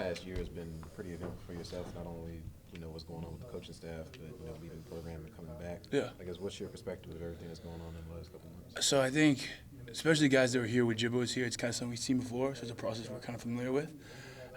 past year has been pretty eventful for yourself, not only, what's going on with the coaching staff, but, leaving the program and coming back. Yeah. I guess what's your perspective of everything that's going on in the last couple of months? So I think, especially the guys that were here with Chubba was here, it's kind of something we've seen before, so it's a process we're kind of familiar with.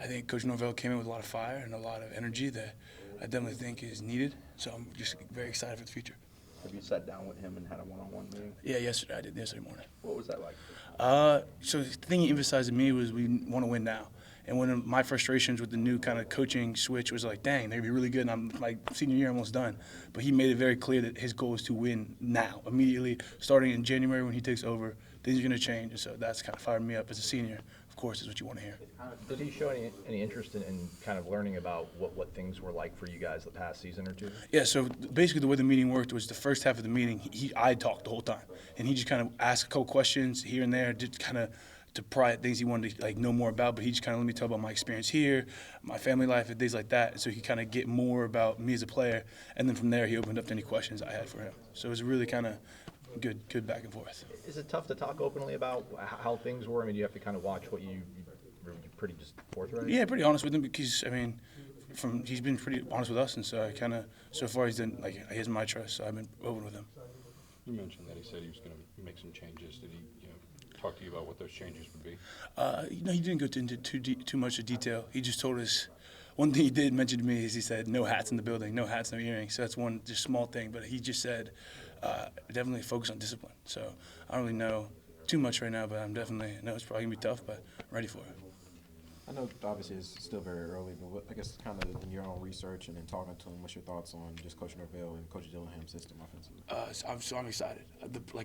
I think Coach Norvell came in with a lot of fire and a lot of energy that I definitely think is needed. So I'm just very excited for the future. Have you sat down with him and had a one-on-one meeting? Yeah, yesterday I did, yesterday morning. What was that like? So the thing he emphasized to me was we want to win now. And one of my frustrations with the new kind of coaching switch was like, dang, they'd be really good, and I'm like senior year almost done. But he made it very clear that his goal is to win now, immediately, starting in January when he takes over. Things are going to change, and so that's kind of fired me up as a senior. Of course, is what you want to hear. Did he show any interest in kind of learning about what things were like for you guys the past season or two? Yeah, so basically the way the meeting worked was the first half of the meeting, I talked the whole time. And he just kind of asked a couple questions here and there, just kind of to pry at things he wanted to know more about, but he just kind of let me talk about my experience here, my family life, and things like that. And so he kind of get more about me as a player, and then from there he opened up to any questions I had for him. So it was really kind of good back and forth. Is it tough to talk openly about how things were? I mean, do you have to kind of watch what you're pretty just forthright? Yeah, pretty honest with him because he's been pretty honest with us, and so I kind of so far he's done he has my trust, so I've been open with him. You mentioned that he said he was going to make some changes. Did he talk to you about what those changes would be? He didn't go into too much of detail. He just told us. One thing he did mention to me is he said no hats in the building, no hats, no earrings. So that's one just small thing, but he just said definitely focus on discipline. So I don't really know too much right now, but I know it's probably gonna be tough, but I'm ready for it. I know obviously it's still very early, but I guess kind of in your own research and in talking to him, what's your thoughts on just Coach Norvell and Coach Dillingham's system offensively? I'm excited.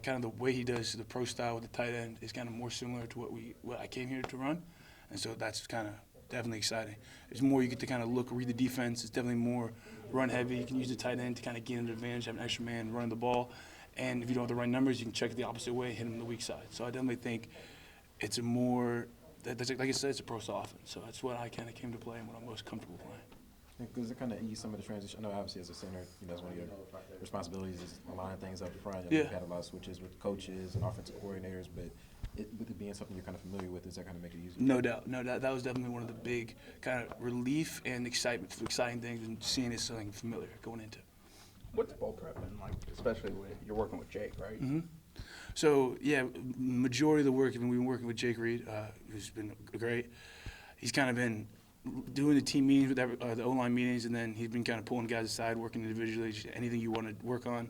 Kind of the way he does the pro style with the tight end is kind of more similar to what I came here to run, and so that's kind of definitely exciting. There's more you get to kind of read the defense. It's definitely more run heavy. You can use the tight end to kind of gain an advantage, have an extra man running the ball, and if you don't have the right numbers, you can check it the opposite way, hit him on the weak side. So I definitely think it's a more like I said, it's a pro style offense. So that's what I kind of came to play and what I'm most comfortable playing. Because it kind of ease some of the transition. I know obviously as a center, that's one of your responsibilities is aligning things up front. Yeah. You've had a lot of switches with coaches and offensive coordinators, but with it being something you're kind of familiar with, does that kind of make it easier? No doubt. That was definitely one of the big kind of relief and exciting things, and seeing it something familiar going into. What's ball prep been like, especially when you're working with Jake, right? Mm-hmm. So, yeah, majority of the work, we've been working with Jake Reed, who's been great. He's kind of been doing the team meetings, with the O-line meetings, and then he's been kind of pulling guys aside, working individually, just anything you want to work on.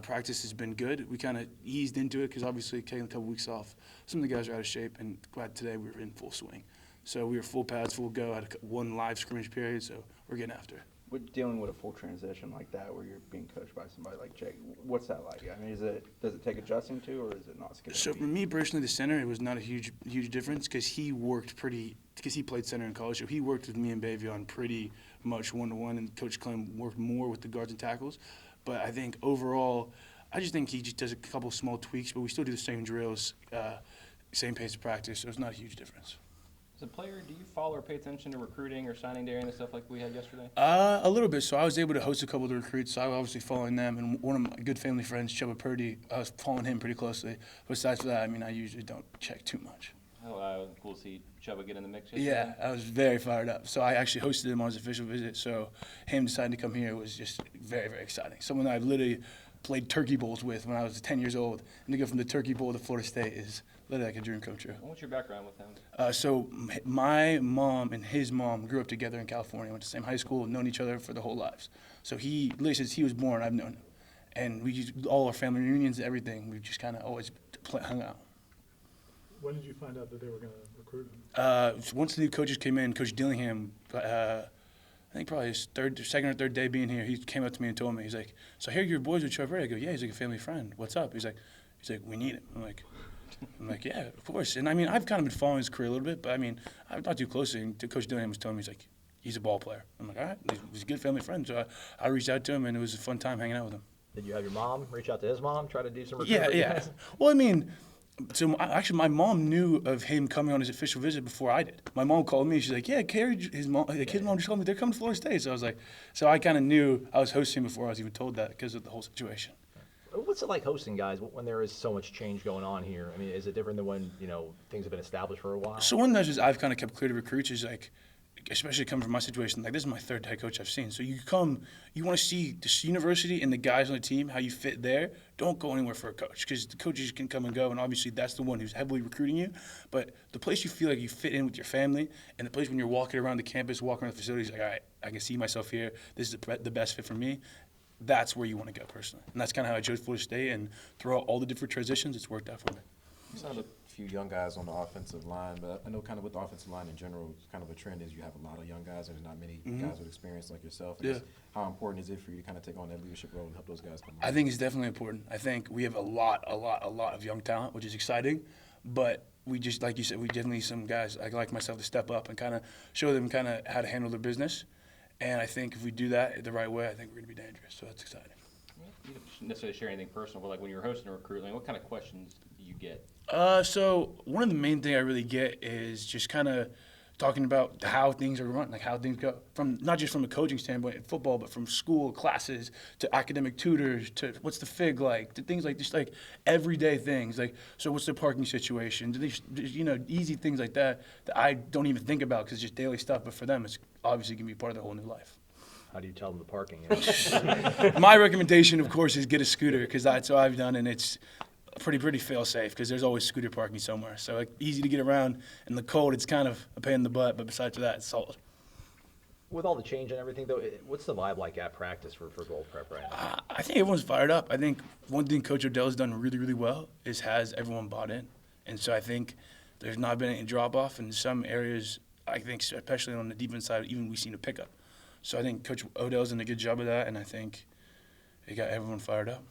Practice has been good. We kind of eased into it because obviously taking a couple weeks off, some of the guys are out of shape, and glad today we were in full swing. So we were full pads, full go, had one live scrimmage period, so we're getting after it. With dealing with a full transition like that, where you're being coached by somebody like Jake, what's that like? I mean, does it take adjusting to, or is it not scary? So for me personally, the center, it was not a huge difference because he played center in college, so he worked with me and Bavion pretty much one-to-one, and Coach Clem worked more with the guards and tackles. But I think overall, I just think he just does a couple small tweaks, but we still do the same drills, same pace of practice, so it's not a huge difference. As a player, do you follow or pay attention to recruiting or signing day and stuff like we had yesterday? A little bit. So I was able to host a couple of the recruits, so I was obviously following them. And one of my good family friends, Chubba Purdy, I was following him pretty closely. Besides that, I usually don't check too much. Oh, cool to see Chubba get in the mix yesterday. Yeah, I was very fired up. So I actually hosted him on his official visit. So him deciding to come here was just very, very exciting. Someone that I've literally played turkey bowls with when I was 10 years old. And to go from the turkey bowl to Florida State is literally like a dream come true. What's your background with him? So my mom and his mom grew up together in California, went to the same high school, known each other for their whole lives. So he, literally since he was born, I've known him. And we used all our family reunions and everything, we just kind of always hung out. When did you find out that they were going to recruit him? Once the new coaches came in, Coach Dillingham, I think probably his second or third day being here, he came up to me and told me, he's like, so I hear your boys with Chubba Purdy. I go, yeah, he's like a family friend. What's up? He's like, we need him. I'm like, yeah, of course. And I've kind of been following his career a little bit, but I'm not too closely. And Coach Dillingham was telling me, he's a ball player. I'm like, all right, he's a good family friend. So I reached out to him, and it was a fun time hanging out with him. Did you have your mom reach out to his mom, try to do some recruiting? Yeah. Well, so actually my mom knew of him coming on his official visit before I did. My mom called me. She's like, yeah, his mom just told me they're coming to Florida State. So I was like, so I kind of knew I was hosting before I was even told that because of the whole situation. What's it like hosting guys when there is so much change going on here? I mean, is it different than when, things have been established for a while? So one message I've kind of kept clear to recruits is especially coming from my situation, like this is my third head coach I've seen. So you come, you want to see this university and the guys on the team, how you fit there. Don't go anywhere for a coach because the coaches can come and go, and obviously that's the one who's heavily recruiting you. But the place you feel like you fit in with your family, and the place when you're walking around the campus, walking around the facilities, like, all right, I can see myself here. This is the best fit for me. That's where you want to go personally. And that's kind of how I chose Florida State, and throughout all the different transitions, it's worked out for me. You signed a few young guys on the offensive line, but I know kind of with the offensive line in general, kind of a trend is you have a lot of young guys. There's not many guys with experience like yourself. And Yeah. just how important is it for you to kind of take on that leadership role and help those guys come I think it's definitely important. I think we have a lot of young talent, which is exciting. But we just, like you said, we definitely need some guys like myself to step up and kind of show them kind of how to handle their business. And I think if we do that the right way, I think we're going to be dangerous. So that's exciting. You don't necessarily share anything personal, but like when you're hosting a recruit, like what kind of questions do you get? So one of the main things I really get is just kind of talking about how things are run, like how things go, from not just from a coaching standpoint in football, but from school classes to academic tutors to what's the FIG like, to things like just like everyday things, like so what's the parking situation, easy things like that I don't even think about because it's just daily stuff, but for them it's obviously going to be part of their whole new life. How do you tell them the parking? My recommendation, of course, is get a scooter because that's what I've done, and it's pretty fail-safe because there's always scooter parking somewhere. So like, easy to get around. In the cold, it's kind of a pain in the butt, but besides that, it's solid. With all the change and everything, though, what's the vibe like at practice for goal prep right now? I think everyone's fired up. I think one thing Coach Odell's done really well is has everyone bought in. And so I think there's not been any drop-off in some areas. I think especially on the defense side, even we've seen a pickup. So I think Coach Odell's done a good job of that, and I think he got everyone fired up.